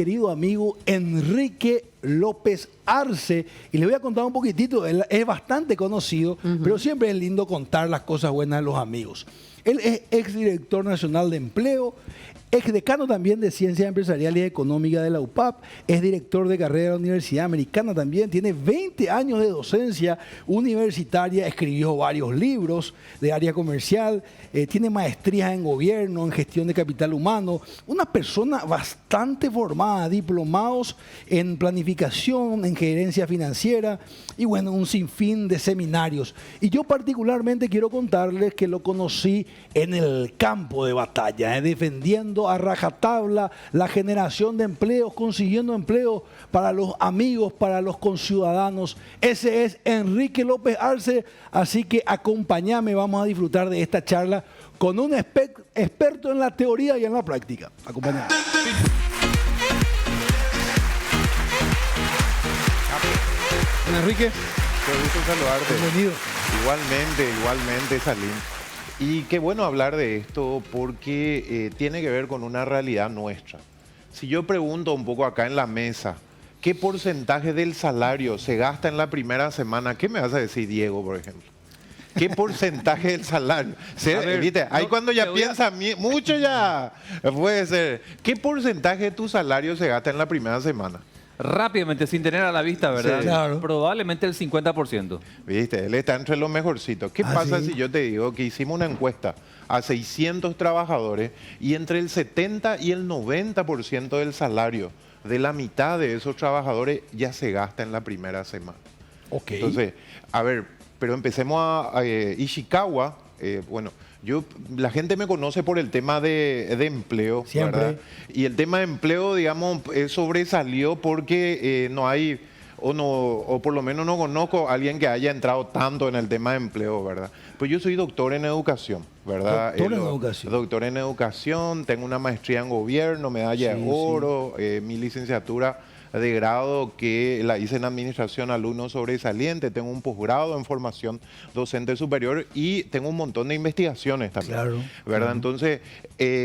querido amigo Enrique López Arce, y le voy a contar un poquitito. Él es bastante conocido, pero siempre es lindo contar las cosas buenas de los amigos. Él es exdirector nacional de empleo, exdecano también de Ciencias Empresariales y Económicas de la UPAP, es director de carrera de la Universidad Americana también, tiene 20 años de docencia universitaria, escribió varios libros de área comercial, tiene maestrías en gobierno, en gestión de capital humano, una persona bastante formada, diplomados en planificación, en gerencia financiera y bueno, un sinfín de seminarios. Y yo particularmente quiero contarles que lo conocí en el campo de batalla, defendiendo a rajatabla la generación de empleos, consiguiendo empleo para los amigos, para los conciudadanos. Ese es Enrique López Arce, así que acompáñame, vamos a disfrutar de esta charla con un experto en la teoría y en la práctica. Acompáñame. Enrique, qué gusto saludarte. Bienvenido. Igualmente, Salim. Y qué bueno hablar de esto porque tiene que ver con una realidad nuestra. Si yo pregunto un poco acá en la mesa, ¿qué porcentaje del salario se gasta en la primera semana? ¿Qué me vas a decir, Diego, por ejemplo? ¿Qué porcentaje del salario? ¿Viste? Ahí cuando ya piensa mucho ya puede ser. ¿Qué porcentaje de tu salario se gasta en la primera semana? Rápidamente, sin tener a la vista, ¿verdad? Sí, claro. Probablemente el 50%. Viste, él está entre los mejorcitos. ¿Qué pasa si yo te digo que hicimos una encuesta a 600 trabajadores y entre el 70 y el 90% del salario de la mitad de esos trabajadores ya se gasta en la primera semana? Ok. Entonces, a ver, pero empecemos a Ishikawa, bueno, la gente me conoce por el tema de empleo, Siempre. ¿verdad? Y el tema de empleo, digamos, sobresalió porque no hay, o por lo menos no conozco a alguien que haya entrado tanto en el tema de empleo, ¿verdad? Pues yo soy doctor en educación, ¿verdad? Doctor en educación. Doctor en educación, tengo una maestría en gobierno, medalla de oro, mi licenciatura de grado que la hice en administración, alumno sobresaliente, tengo un posgrado en formación docente superior y tengo un montón de investigaciones también, Claro, ¿verdad? claro. Entonces,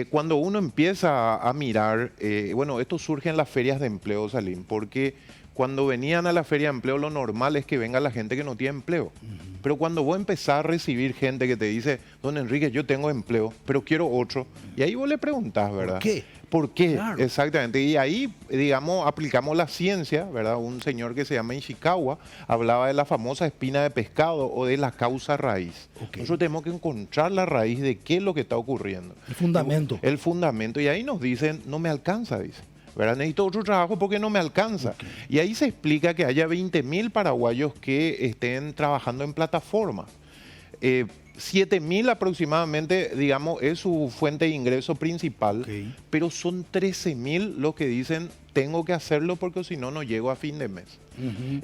cuando uno empieza a mirar, bueno, esto surge en las ferias de empleo, Salim, porque cuando venían a la feria de empleo lo normal es que venga la gente que no tiene empleo. Pero cuando vos empezás a recibir gente que te dice, don Enrique, yo tengo empleo, pero quiero otro, y ahí vos le preguntás, ¿verdad? ¿Por qué? ¿Por qué? Claro. Exactamente. Y ahí, digamos, aplicamos la ciencia, ¿verdad? Un señor que se llama Ishikawa hablaba de la famosa espina de pescado o de la causa raíz. Ok. Nosotros tenemos que encontrar la raíz de qué es lo que está ocurriendo. El fundamento. El fundamento. Y ahí nos dicen, no me alcanza, dice. ¿Verdad? Necesito otro trabajo porque no me alcanza. Okay. Y ahí se explica que haya 20.000 paraguayos que estén trabajando en plataformas. 7.000 aproximadamente, digamos, es su fuente de ingreso principal, Okay. pero son 13.000 los que dicen, tengo que hacerlo porque si no, no llego a fin de mes.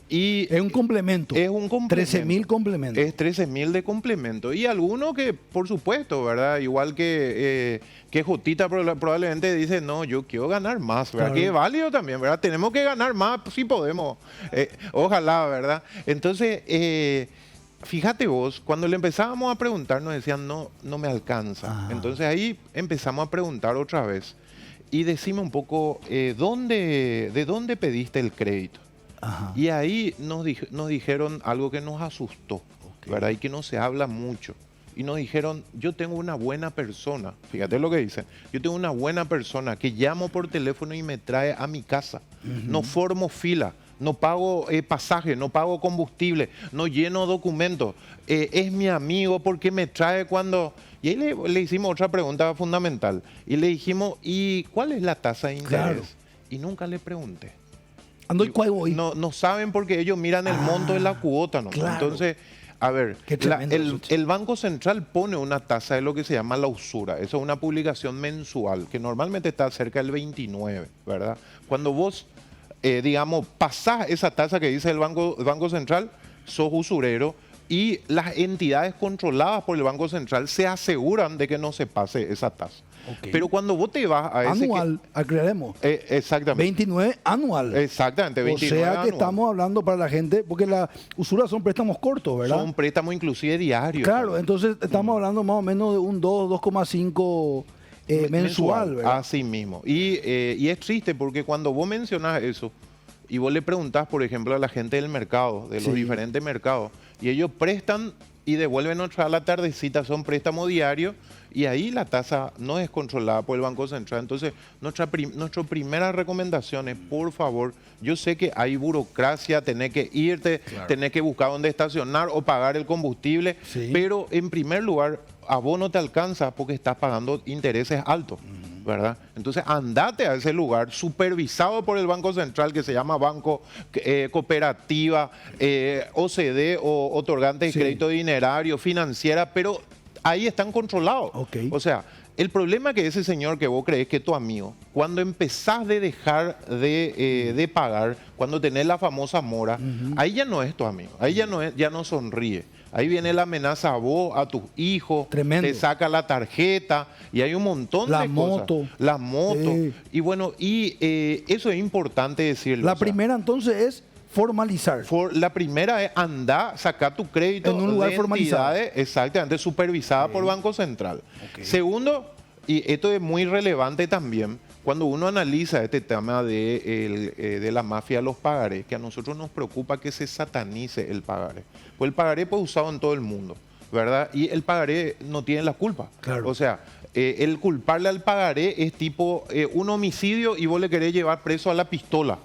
Y Es un complemento. es un complemento. 13.000 complementos. Es 13.000 de complemento. Y algunos que, por supuesto, ¿verdad? Igual que Jotita probablemente dice, no, yo quiero ganar más, ¿verdad? Claro. Que es válido también, ¿verdad? Tenemos que ganar más, si podemos. Ojalá, ¿verdad? Entonces, fíjate vos, cuando le empezábamos a preguntar nos decían, no me alcanza. Ah. Entonces ahí empezamos a preguntar otra vez. Y decime un poco, ¿de dónde pediste el crédito? Ajá. Y ahí nos dijeron algo que nos asustó, Ok. ¿verdad? Y que no se habla mucho. Y nos dijeron, yo tengo una buena persona, fíjate lo que dicen, yo tengo una buena persona que llamo por teléfono y me trae a mi casa. No formo fila, no pago pasaje, no pago combustible, no lleno documentos. Es mi amigo porque me trae cuando... Y ahí le hicimos otra pregunta fundamental. Y le dijimos, ¿y cuál es la tasa de interés? Claro. Y nunca le pregunté. Ando y cuál voy. No saben porque ellos miran el monto de la cuota, ¿no? claro. Entonces, a ver, Qué tremendo eso, chico. el Banco Central pone una tasa de lo que se llama la usura. Eso es una publicación mensual que normalmente está cerca del 29, ¿verdad? Cuando vos, digamos, pasás esa tasa que dice el Banco Central, sos usurero. Y las entidades controladas por el Banco Central se aseguran de que no se pase esa tasa. Ok. Pero cuando vos te vas a ese... Anual, aclaremos. Exactamente. 29 anual. Exactamente, 29 O sea que anual. estamos hablando para la gente, porque la usura son préstamos cortos, ¿verdad? Son préstamos inclusive diarios. Claro, entonces estamos hablando más o menos de un 2,5 mensual, ¿verdad? Así mismo. Y es triste porque cuando vos mencionás eso y vos le preguntás, por ejemplo, a la gente del mercado, de los Sí. diferentes mercados, y ellos prestan y devuelven otra a la tardecita, son préstamos diarios, y ahí la tasa no es controlada por el Banco Central. Entonces, nuestra primera recomendación es, por favor, yo sé que hay burocracia, tenés que irte, tenés que buscar dónde estacionar o pagar el combustible, Sí. pero en primer lugar, a vos no te alcanza porque estás pagando intereses altos, ¿verdad? Entonces, andate a ese lugar supervisado por el Banco Central, que se llama Banco Cooperativa, OCDE o otorgante de Sí. crédito dinerario, financiera, pero ahí están controlados. Ok. O sea, el problema que ese señor que vos crees que es tu amigo, cuando empezás de dejar de pagar, cuando tenés la famosa mora, ahí ya no es tu amigo, ahí ya no sonríe. Ahí viene la amenaza a vos, a tus hijos, Tremendo. te saca la tarjeta y hay un montón La de moto. cosas. La moto. Sí. Y bueno, eso es importante decirlo. La o sea, primera entonces es formalizar. la primera es andar, sacar tu crédito En un lugar de formalizado. entidades exactamente supervisada por Banco Central. Ok. Segundo, y esto es muy relevante también, cuando uno analiza este tema de la mafia de los pagarés, que a nosotros nos preocupa que se satanice el pagaré. Pues el pagaré fue usado en todo el mundo, ¿verdad? Y el pagaré no tiene la culpa. Claro. O sea, el culparle al pagaré es tipo un homicidio y vos le querés llevar preso a la pistola,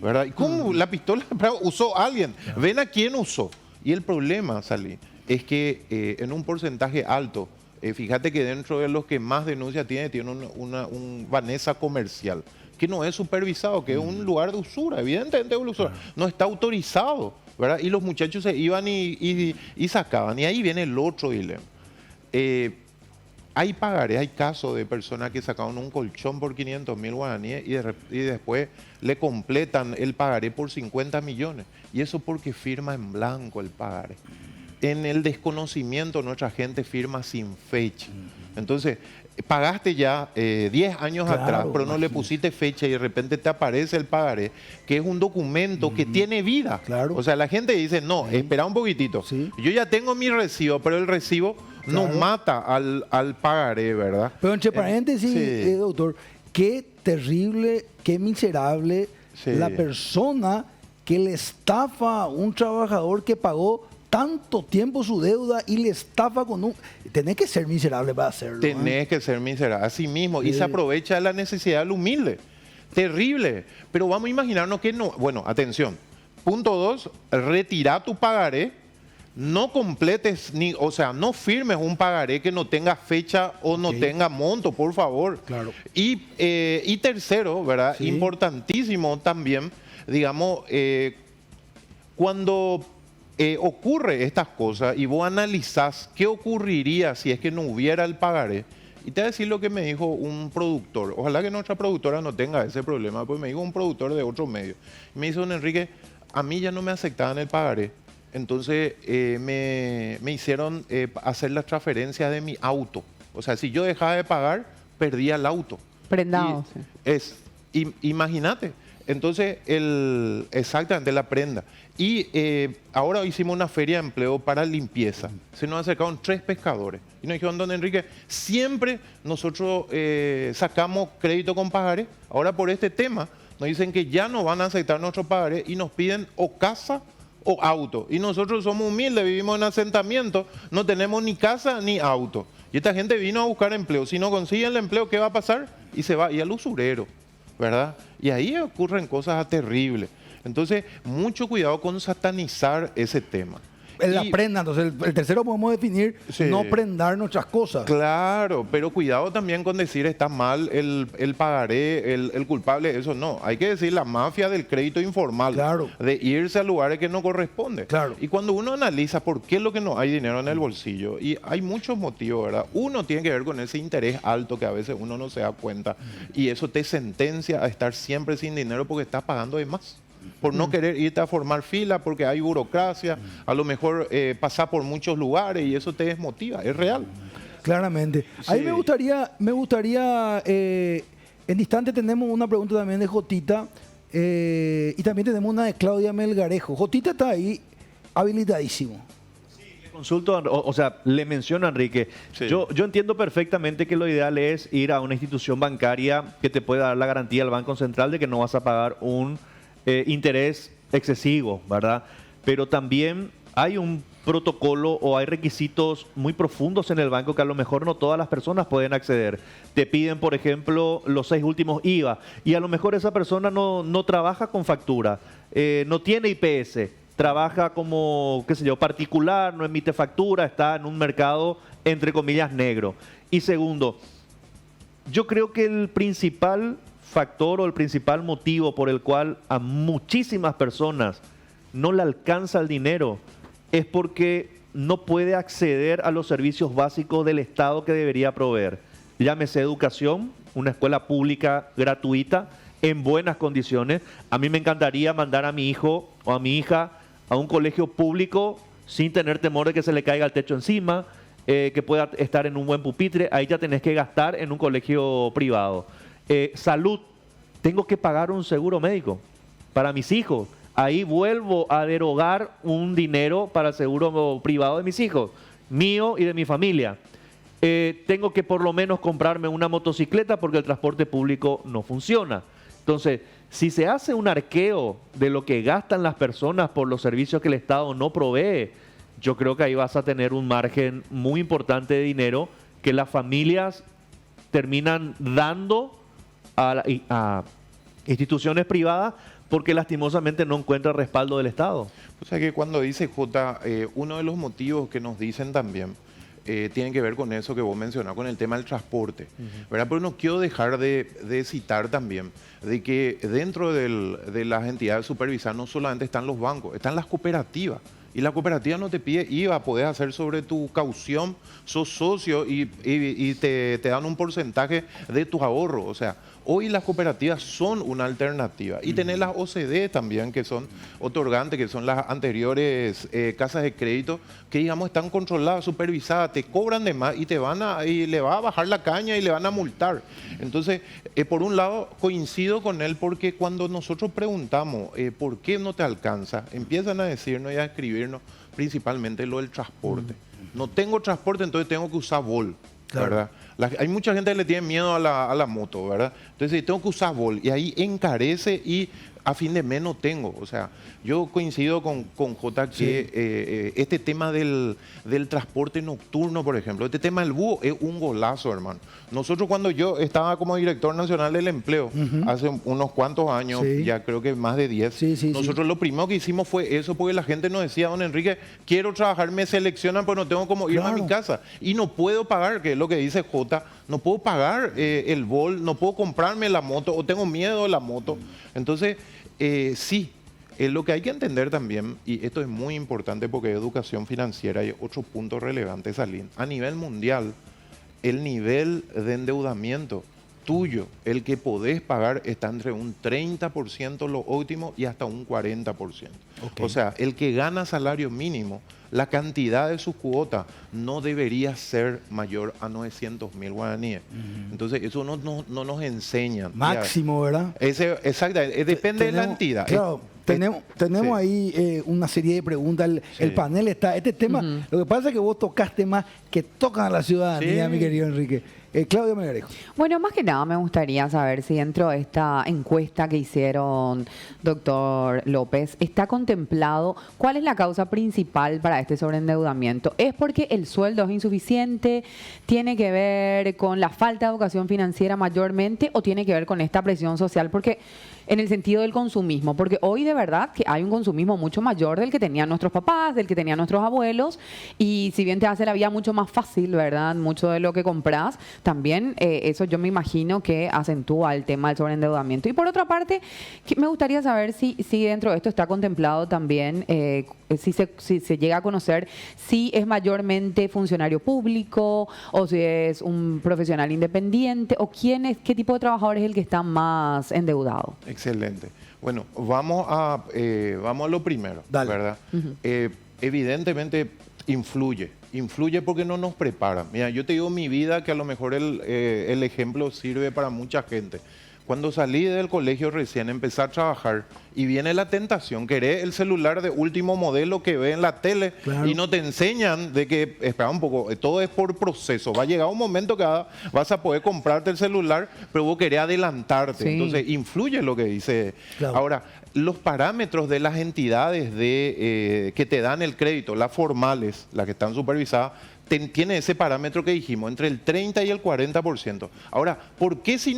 ¿verdad? ¿Y cómo la pistola usó alguien? Ven a quién usó. Y el problema, Salí, es que en un porcentaje alto, fíjate que dentro de los que más denuncias tiene un Vanessa comercial, que no es supervisado, que es un lugar de usura, evidentemente es usura, no está autorizado, ¿verdad? Y los muchachos se iban y sacaban, y ahí viene el otro dilema. Hay pagarés, hay casos de personas que sacaron un colchón por 500.000 guaraníes y después le completan el pagaré por 50 millones. Y eso porque firma en blanco el pagaré. En el desconocimiento nuestra gente firma sin fecha. Entonces, pagaste ya 10 años Claro, atrás, pero no le imagínate. pusiste fecha y de repente te aparece el pagaré, que es un documento que tiene vida. Claro. O sea, la gente dice, no, espera un poquitito. Sí. Yo ya tengo mi recibo, pero el recibo no Claro. mata al pagaré, ¿verdad? Pero entre paréntesis, sí. doctor, qué terrible, qué miserable Sí. la persona que le estafa a un trabajador que pagó tanto tiempo su deuda y le estafa con un... Tenés que ser miserable para hacerlo. ¿eh? Tenés que ser miserable, así mismo. Y Sí. se aprovecha de la necesidad del humilde. Terrible. Pero vamos a imaginarnos que no. Bueno, atención. Punto 2, retira tu pagaré. No completes, o sea, no firmes un pagaré que no tenga fecha o no tenga monto, por favor. Claro. Y tercero, ¿verdad? Sí. Importantísimo también, digamos, cuando ocurre estas cosas y vos analizás qué ocurriría si es que no hubiera el pagaré. Y te voy a decir lo que me dijo un productor. Ojalá que nuestra productora no tenga ese problema, pues me dijo un productor de otro medio. Me dice, don Enrique, a mí ya no me aceptaban el pagaré. Entonces me hicieron hacer las transferencias de mi auto. O sea, si yo dejaba de pagar, perdía el auto. Prendado, Y sí. imagínate. Entonces, exactamente la prenda. Y ahora hicimos una feria de empleo para limpieza. Se nos acercaron 3 pescadores. Y nos dijeron, don Enrique, siempre nosotros sacamos crédito con pagaré. Ahora por este tema nos dicen que ya no van a aceptar nuestro pagaré y nos piden o casa o auto. Y nosotros somos humildes, vivimos en asentamiento, no tenemos ni casa ni auto. Y esta gente vino a buscar empleo. Si no consiguen el empleo, ¿qué va a pasar? Y se va, y al usurero, ¿verdad? Y ahí ocurren cosas terribles. Entonces, mucho cuidado con satanizar ese tema. La Y- prenda, entonces el tercero podemos definir Sí. no prendar nuestras cosas. Claro, pero cuidado también con decir está mal el pagaré, el culpable, eso no. Hay que decir la mafia del crédito informal, Claro. de irse a lugares que no corresponde. Claro. Y cuando uno analiza por qué es lo que no hay dinero en el bolsillo, y hay muchos motivos, ¿verdad? Uno tiene que ver con ese interés alto que a veces uno no se da cuenta, y eso te sentencia a estar siempre sin dinero porque estás pagando de más. Por no querer irte a formar fila, porque hay burocracia, a lo mejor pasar por muchos lugares y eso te desmotiva, es real. Claramente. Ahí Sí. me gustaría en instante tenemos una pregunta también de Jotita y también tenemos una de Claudia Melgarejo. Jotita está ahí habilitadísimo. consulto, o sea, le menciono a Enrique, Sí. yo entiendo perfectamente que lo ideal es ir a una institución bancaria que te pueda dar la garantía al Banco Central de que no vas a pagar un interés excesivo, ¿verdad? Pero también hay un protocolo o hay requisitos muy profundos en el banco que a lo mejor no todas las personas pueden acceder. Te piden, por ejemplo, los 6 últimos IVA y a lo mejor esa persona no trabaja con factura, no tiene IPS, trabaja como, qué sé yo, particular, no emite factura, está en un mercado, entre comillas, negro. Y segundo, yo creo que el principal factor o el principal motivo por el cual a muchísimas personas no le alcanza el dinero es porque no puede acceder a los servicios básicos del Estado que debería proveer. Llámese educación, una escuela pública gratuita, en buenas condiciones. A mí me encantaría mandar a mi hijo o a mi hija a un colegio público sin tener temor de que se le caiga el techo encima, que pueda estar en un buen pupitre. Ahí ya tenés que gastar en un colegio privado. Salud, tengo que pagar un seguro médico para mis hijos. Ahí vuelvo a derogar un dinero para el seguro privado de mis hijos, mío y de mi familia. Tengo que por lo menos comprarme una motocicleta porque el transporte público no funciona. Entonces, si se hace un arqueo de lo que gastan las personas por los servicios que el Estado no provee, yo creo que ahí vas a tener un margen muy importante de dinero que las familias terminan dando a instituciones privadas porque lastimosamente no encuentra respaldo del Estado. O sea que cuando dice Jota, uno de los motivos que nos dicen también tiene que ver con eso que vos mencionás, con el tema del transporte, ¿verdad? Pero no quiero dejar de citar también de que dentro de las entidades supervisadas no solamente están los bancos, están las cooperativas. Y la cooperativa no te pide IVA, podés hacer sobre tu caución, sos socio y te dan un porcentaje de tus ahorros. O sea, hoy las cooperativas son una alternativa. Y tenés las OCDE también, que son otorgantes, que son las anteriores casas de crédito, que digamos están controladas, supervisadas, te cobran de más y y le va a bajar la caña y le van a multar. Entonces, por un lado, coincido con él porque cuando nosotros preguntamos por qué no te alcanza, empiezan a decirnos y a escribirnos principalmente lo del transporte. No tengo transporte, entonces tengo que usar Vol, ¿verdad? Hay mucha gente que le tiene miedo a la moto, ¿verdad? Entonces tengo que usar Vol y ahí encarece y a fin de mes no tengo. O sea, yo coincido con Jota que este tema del transporte nocturno, por ejemplo, este tema del búho es un golazo, hermano. Nosotros cuando yo estaba como director nacional del empleo, hace unos cuantos años, ya creo que más de 10, nosotros lo primero que hicimos fue eso, porque la gente nos decía, don Enrique, quiero trabajar, me seleccionan, pero no tengo cómo irme a mi casa. Y no puedo pagar, que es lo que dice Jota, no puedo pagar el Vol, no puedo comprarme la moto, o tengo miedo de la moto. Entonces, lo que hay que entender también, y esto es muy importante porque educación financiera y otro punto relevante, Salim, a nivel mundial, el nivel de endeudamiento tuyo, el que podés pagar, está entre un 30% lo óptimo y hasta un 40%. O sea, el que gana salario mínimo, la cantidad de su cuota no debería ser mayor a 900.000 guaraníes. Entonces, eso no nos enseñan. Máximo, ¿verdad? Exacto, depende de la entidad. Claro, tenemos ahí una serie de preguntas. El panel está. Este tema, lo que pasa es que vos tocaste más que tocan a la ciudadanía, mi querido Enrique. Claudia Melgarejo. Bueno, más que nada me gustaría saber si dentro de esta encuesta que hicieron, doctor López, está contemplado cuál es la causa principal para este sobreendeudamiento. ¿Es porque el sueldo es insuficiente? ¿Tiene que ver con la falta de educación financiera mayormente? ¿O tiene que ver con esta presión social? Porque en el sentido del consumismo, porque hoy de verdad que hay un consumismo mucho mayor del que tenían nuestros papás, del que tenían nuestros abuelos, y si bien te hace la vida mucho más fácil, ¿verdad? Mucho de lo que compras, también eso yo me imagino que acentúa el tema del sobreendeudamiento. Y por otra parte, me gustaría saber si dentro de esto está contemplado también, si se llega a conocer si es mayormente funcionario público o si es un profesional independiente o qué tipo de trabajador es el que está más endeudado. Excelente. Bueno, vamos a lo primero, ¿verdad? Evidentemente influye porque no nos prepara. Mira, yo te digo mi vida que a lo mejor el ejemplo sirve para mucha gente. Cuando salí del colegio recién, empecé a trabajar y viene la tentación, querés el celular de último modelo que ve en la tele Claro. y no te enseñan de que, espera un poco, todo es por proceso. Va a llegar un momento que vas a poder comprarte el celular, pero vos querés adelantarte. Sí. Entonces, influye lo que dice. Claro. Ahora, los parámetros de las entidades que te dan el crédito, las formales, las que están supervisadas, tiene ese parámetro que dijimos, entre el 30 y el 40%. Ahora, ¿por qué si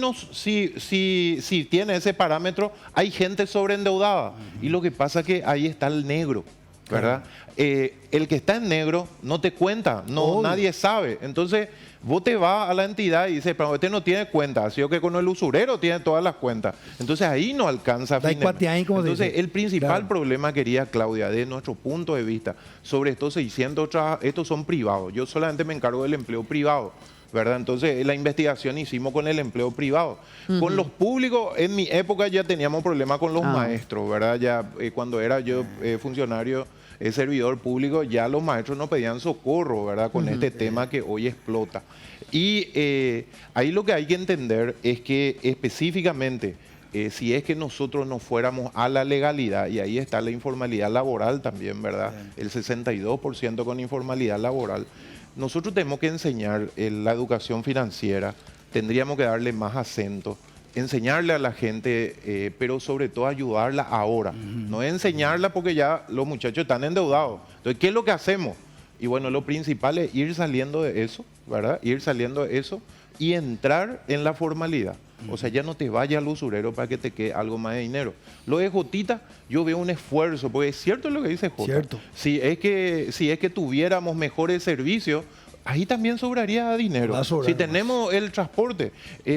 tiene ese parámetro hay gente sobreendeudada? Y lo que pasa es que ahí está el negro, ¿verdad? El que está en negro no te cuenta, Obvio. nadie sabe. Entonces, vos te vas a la entidad y dices, pero este no tiene cuenta, así que con el usurero tiene todas las cuentas. Entonces, ahí no alcanza a Da fin de mes. cuatiaín, como se Entonces, dice. el principal Claro. problema, querida Claudia, de nuestro punto de vista, sobre estos 600, estos son privados. Yo solamente me encargo del empleo privado, ¿verdad? Entonces, la investigación hicimos con el empleo privado. Con los públicos, en mi época ya teníamos problemas con los maestros, ¿verdad? Ya cuando era yo funcionario, servidor público, ya los maestros no pedían socorro, ¿verdad? Con este tema que hoy explota. Y ahí lo que hay que entender es que específicamente, si es que nosotros nos fuéramos a la legalidad, y ahí está la informalidad laboral también, ¿verdad? El 62% con informalidad laboral. Nosotros tenemos que enseñar la educación financiera, tendríamos que darle más acento, enseñarle a la gente, pero sobre todo ayudarla ahora. No es enseñarla porque ya los muchachos están endeudados. Entonces, ¿qué es lo que hacemos? Y bueno, lo principal es ir saliendo de eso, ¿verdad? Ir saliendo de eso y entrar en la formalidad. O sea, ya no te vayas al usurero para que te quede algo más de dinero. Lo de Jotita, yo veo un esfuerzo, porque es cierto lo que dice Jota. Cierto. Si es que tuviéramos mejores servicios, ahí también sobraría dinero. Va a sobrar Si más. tenemos el transporte,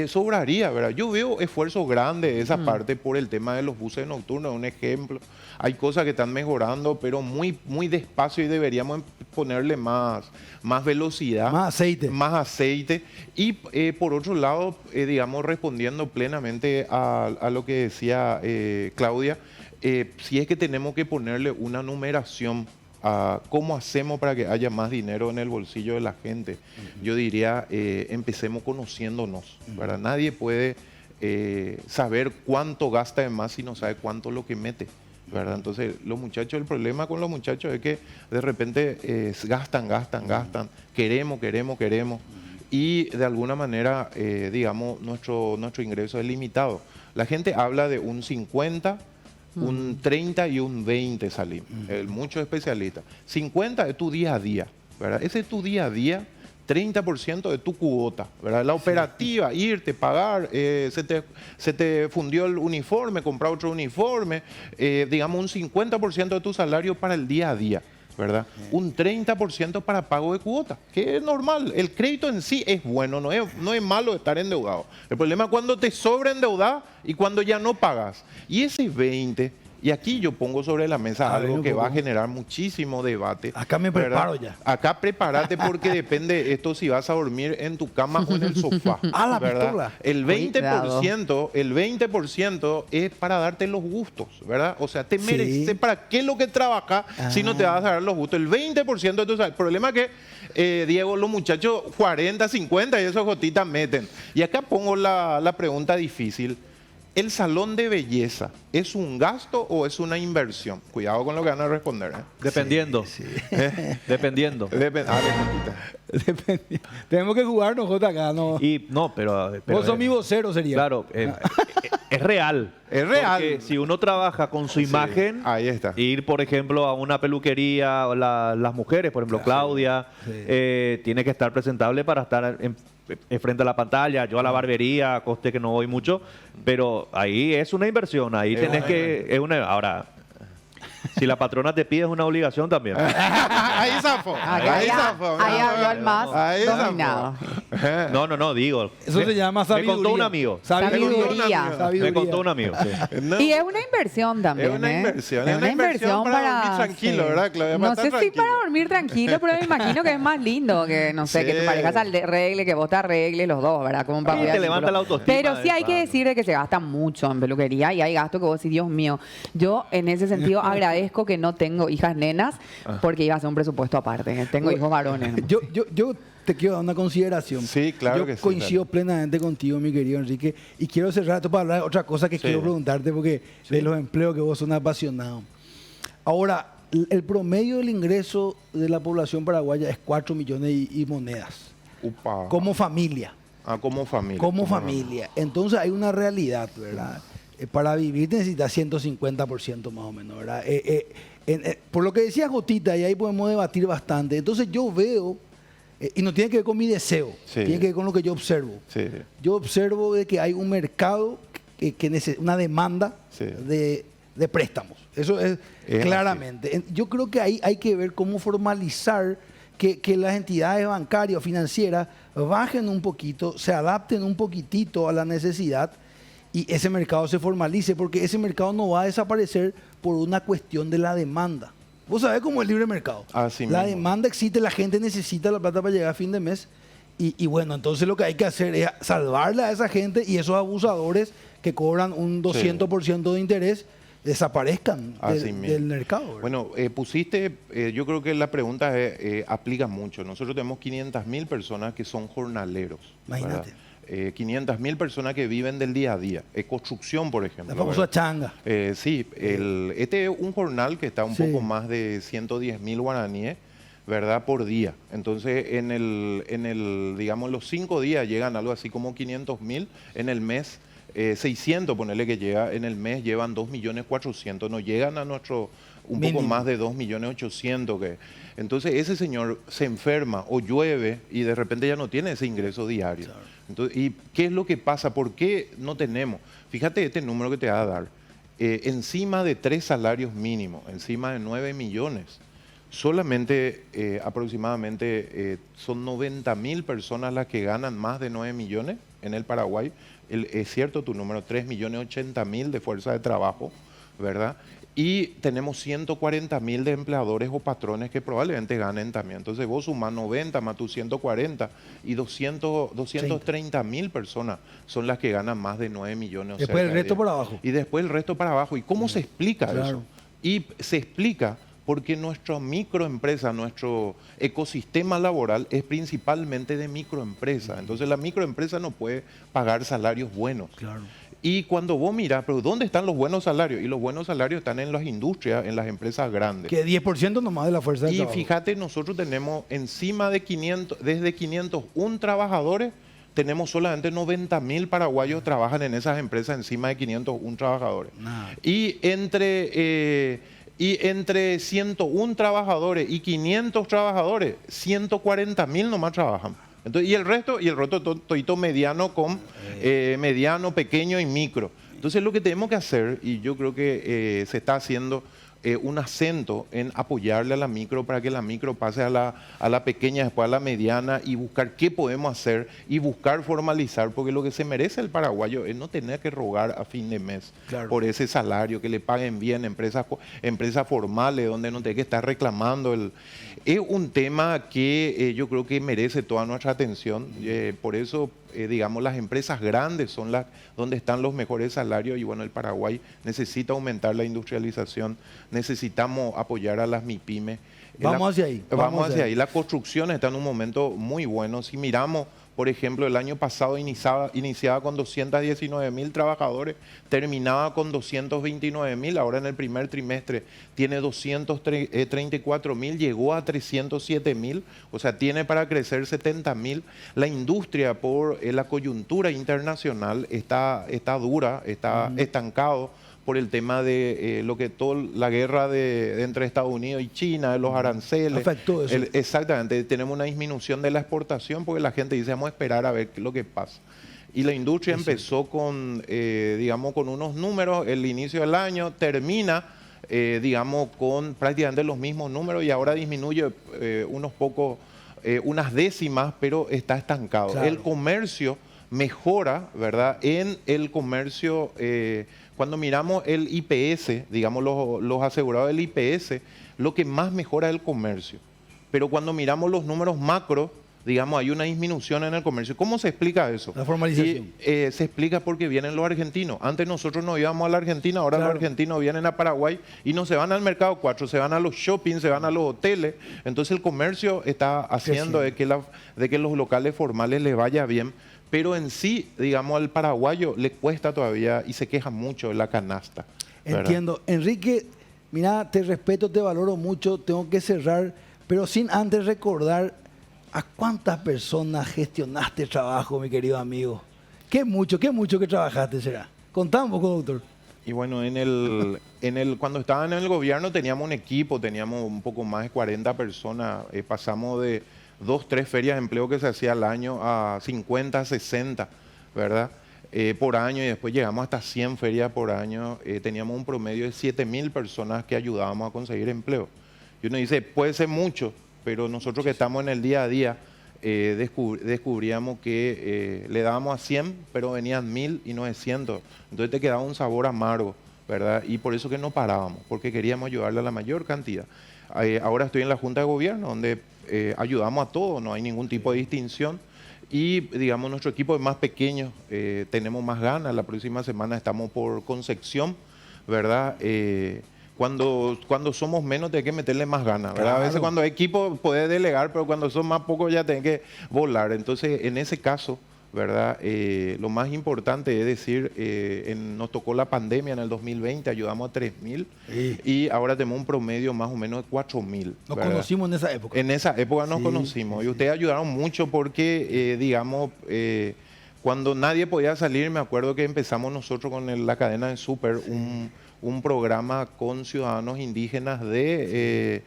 sobraría, ¿verdad? Yo veo esfuerzo grande de esa parte por el tema de los buses nocturnos, un ejemplo. Hay cosas que están mejorando, pero muy, muy despacio y deberíamos ponerle más velocidad. Más aceite. Más aceite. Y por otro lado, digamos, respondiendo plenamente a lo que decía Claudia, si es que tenemos que ponerle una numeración a cómo hacemos para que haya más dinero en el bolsillo de la gente, yo diría, empecemos conociéndonos, ¿verdad? Nadie puede saber cuánto gasta de más si no sabe cuánto es lo que mete, ¿verdad? Entonces, los muchachos, el problema con los muchachos es que de repente gastan, queremos, y de alguna manera, digamos, nuestro ingreso es limitado. La gente habla de un 50, un 30 y un 20 salimos. Muchos especialistas. 50 es tu día a día, ¿verdad? Ese es tu día a día, 30% de tu cuota, ¿verdad? La operativa, irte, pagar, se te fundió el uniforme, comprar otro uniforme, digamos un 50% de tu salario para el día a día, ¿verdad? Un 30% para pago de cuota, que es normal. El crédito en sí es bueno, no es malo estar endeudado. El problema es cuando te sobreendeudas y cuando ya no pagas. Y ese 20, y aquí yo pongo sobre la mesa algo que va a generar muchísimo debate. Acá me ¿verdad? preparo ya. Acá prepárate porque depende esto si vas a dormir en tu cama o en el sofá. Ah, la ¿verdad? pistola. El 20% es para darte los gustos, ¿verdad? O sea, te Sí. mereces, ¿para qué es lo que trabajas si no te vas a dar los gustos? El 20% de tu salario. El problema es que, Diego, los muchachos 40, 50 y esos gotitas meten. Y acá pongo la pregunta difícil. ¿El salón de belleza es un gasto o es una inversión? Cuidado con lo que van a responder. Dependiendo. Dependiendo. Tenemos que jugarnos, Jota, acá. No. Y no, pero Vos sos mi vocero, sería. claro, es real. Es real. Porque si uno trabaja con su imagen, Ahí está. ir, por ejemplo, a una peluquería, o las mujeres, por ejemplo, Claudia, tiene que estar presentable para estar frente a la pantalla. Yo a la barbería, coste que no voy mucho, pero ahí es una inversión. Ahí tenés que... Ahora, si la patrona te pide, es una obligación también. Ahí zafó. Ahí habló el más Ahí zafó. dominado. No, digo. Eso se llama Me sabiduría. contó un amigo. Sabiduría. Me contó un amigo. Sí. No, Y es una inversión también. Es una ¿eh? inversión. Es una inversión para dormir tranquilo, sí. ¿verdad, Claudia? No Para sé estar si tranquilo. para dormir tranquilo, pero me imagino que es más lindo que, no sé, que tu Sí. pareja se arregle, que vos te arregles los dos, ¿verdad? Como un Sí, te levanta la autoestima Pero sí de hay que pago. decir de que se gasta mucho en peluquería y hay gastos que vos decís, Dios mío. Yo en ese sentido agradezco que no tengo hijas nenas porque iba a ser un presupuesto aparte. Tengo hijos varones. Yo te quiero dar una consideración. Sí, claro Yo que sí, coincido plenamente contigo, mi querido Enrique, y quiero cerrar esto para hablar de otra cosa que quiero preguntarte, porque de los empleos que vos sos un apasionado. Ahora, el promedio del ingreso de la población paraguaya es 4 millones y monedas, Upa. como familia. Como familia. Como familia. Entonces hay una realidad, ¿verdad? Para vivir necesitas 150% más o menos, ¿verdad? Por lo que decía Jotita, y ahí podemos debatir bastante. Entonces yo veo, y no tiene que ver con mi deseo, Sí. tiene que ver con lo que yo observo. Sí. Yo observo de que hay un mercado, una demanda Sí. de préstamos. Eso es claramente. Yo creo que ahí hay que ver cómo formalizar que las entidades bancarias o financieras bajen un poquito, se adapten un poquitito a la necesidad y ese mercado se formalice, porque ese mercado no va a desaparecer por una cuestión de la demanda. Vos sabés cómo es el libre mercado. Así La mismo. demanda existe, la gente necesita la plata para llegar a fin de mes y bueno, entonces lo que hay que hacer es salvarle a esa gente y esos abusadores que cobran un 200% de interés desaparezcan Así del mismo. mercado, ¿verdad? Bueno, yo creo que la pregunta aplica mucho. Nosotros tenemos 500.000 personas que son jornaleros. Imagínate. 500.000 personas que viven del día a día. Construcción, por ejemplo. La famosa ¿verdad? changa. Sí, este es un jornal que está un Sí. poco más de 110.000 guaraníes, ¿verdad? Por día. Entonces, digamos, los 5 días llegan algo así como 500.000 en el mes. 600, ponerle que llega en el mes, llevan 2.400.000, no llegan a nuestro un Mínimo. poco más de 2.800.000. Entonces ese señor se enferma o llueve y de repente ya no tiene ese ingreso diario. Entonces, ¿y qué es lo que pasa? ¿Por qué no tenemos? Fíjate este número que te va a dar. Encima de 3 salarios mínimos, encima de 9 millones, solamente aproximadamente son 90.000 personas las que ganan más de 9 millones en el Paraguay. Es cierto tu número, 3.080.000 de fuerza de trabajo, ¿verdad? Y tenemos 140.000 de empleadores o patrones que probablemente ganen también. Entonces vos sumás 90 más tus 140 y 230.000 personas son las que ganan más de 9 millones. o Después cerca el de resto 10. para abajo. Y después el resto para abajo. ¿Y cómo se explica Claro. eso? Y se explica porque nuestra microempresa, nuestro ecosistema laboral es principalmente de microempresa. Entonces la microempresa no puede pagar salarios buenos. Claro. Y cuando vos mirás, pero ¿dónde están los buenos salarios? Y los buenos salarios están en las industrias, en las empresas grandes. Que 10% nomás de la fuerza de Y trabajo. fíjate, nosotros tenemos encima de 500, desde 501 trabajadores, tenemos solamente 90.000 paraguayos trabajan en esas empresas encima de 501 trabajadores. Nada. Y entre 101 trabajadores y 500 trabajadores, 140.000 nomás trabajan. Entonces, y el resto todito mediano con mediano, pequeño y micro. Entonces lo que tenemos que hacer, y yo creo que se está haciendo un acento en apoyarle a la micro para que la micro pase a la pequeña, después a la mediana y buscar qué podemos hacer y buscar formalizar, porque lo que se merece el paraguayo es no tener que rogar a fin de mes Claro. por ese salario, que le paguen bien, empresas formales donde no tenga que estar reclamando. Es un tema que yo creo que merece toda nuestra atención, por eso digamos, las empresas grandes son las donde están los mejores salarios y bueno, el Paraguay necesita aumentar la industrialización, necesitamos apoyar a las MIPYME. Vamos hacia ahí. Vamos hacia ahí. La construcción está en un momento muy bueno. Si miramos, por ejemplo, el año pasado iniciaba con 219.000 trabajadores, terminaba con 229.000, ahora en el primer trimestre tiene 234.000, llegó a 307.000, o sea, tiene para crecer 70.000. La industria por la coyuntura internacional está dura, está estancado por el tema de la guerra entre Estados Unidos y China, de los aranceles. Afectó eso. Exactamente, tenemos una disminución de la exportación porque la gente dice, vamos a esperar a ver qué es lo que pasa. Y la industria empezó con unos números, el inicio del año, termina, con prácticamente los mismos números y ahora disminuye unas décimas, pero está estancado. Claro. El comercio mejora, ¿verdad? En el comercio, cuando miramos el IPS, digamos los asegurados del IPS, lo que más mejora es el comercio. Pero cuando miramos los números macro, digamos, hay una disminución en el comercio. ¿Cómo se explica eso? La formalización. Y, se explica porque vienen los argentinos. Antes nosotros no íbamos a la Argentina, ahora Claro. los argentinos vienen a Paraguay y no se van al mercado 4, se van a los shopping, se van a los hoteles. Entonces el comercio está haciendo de que los locales formales les vaya bien. Pero en sí, digamos, al paraguayo le cuesta todavía y se queja mucho de la canasta. ¿verdad? Entiendo. Enrique, mira, te respeto, te valoro mucho, tengo que cerrar, pero sin antes recordar a cuántas personas gestionaste trabajo, mi querido amigo. Qué mucho que trabajaste será. Contá un poco, doctor. Y bueno, cuando estaba en el gobierno teníamos un equipo, teníamos un poco más de 40 personas. Pasamos de 2, 3 ferias de empleo que se hacía al año a 50, 60, ¿verdad? Por año, y después llegamos hasta 100 ferias por año. Teníamos un promedio de 7.000 personas que ayudábamos a conseguir empleo. Y uno dice, puede ser mucho, pero nosotros que estamos en el día a día, descubríamos que le dábamos a 100, pero venían 1.000 y 900. Entonces te quedaba un sabor amargo, ¿verdad? Y por eso que no parábamos, porque queríamos ayudarle a la mayor cantidad. Ahora estoy en la Junta de Gobierno, donde ayudamos a todos, no hay ningún tipo de distinción. Y, digamos, nuestro equipo es más pequeño, tenemos más ganas. La próxima semana estamos por Concepción, ¿verdad? Cuando somos menos, hay que meterle más ganas, ¿verdad? Claro. A veces cuando hay equipo puedes delegar, pero cuando son más pocos ya tenés que volar. Entonces, en ese caso, ¿verdad? Lo más importante es decir, nos tocó la pandemia en el 2020, ayudamos a 3.000 Sí. y ahora tenemos un promedio más o menos de 4.000. Nos ¿verdad? conocimos en esa época. En esa época nos Sí, conocimos sí, y ustedes ayudaron mucho porque, digamos, cuando nadie podía salir, me acuerdo que empezamos nosotros con la cadena de Súper, un programa con ciudadanos indígenas de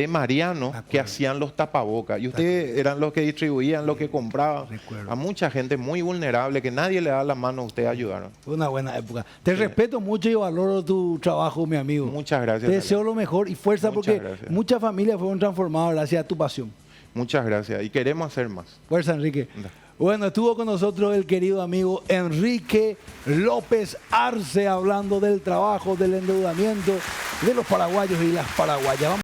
Mariano que hacían los tapabocas. Y ustedes eran los que distribuían, los que compraban. Recuerdo. A mucha gente muy vulnerable que nadie le da la mano, ustedes ayudaron. Fue una buena época. Te respeto mucho y valoro tu trabajo, mi amigo. Muchas gracias. Te deseo lo mejor y fuerza Muchas porque gracias. muchas familias fueron transformadas gracias a tu pasión. Muchas gracias. Y queremos hacer más. Fuerza, Enrique. Da. Bueno, estuvo con nosotros el querido amigo Enrique López Arce hablando del trabajo, del endeudamiento de los paraguayos y las paraguayas. Vamos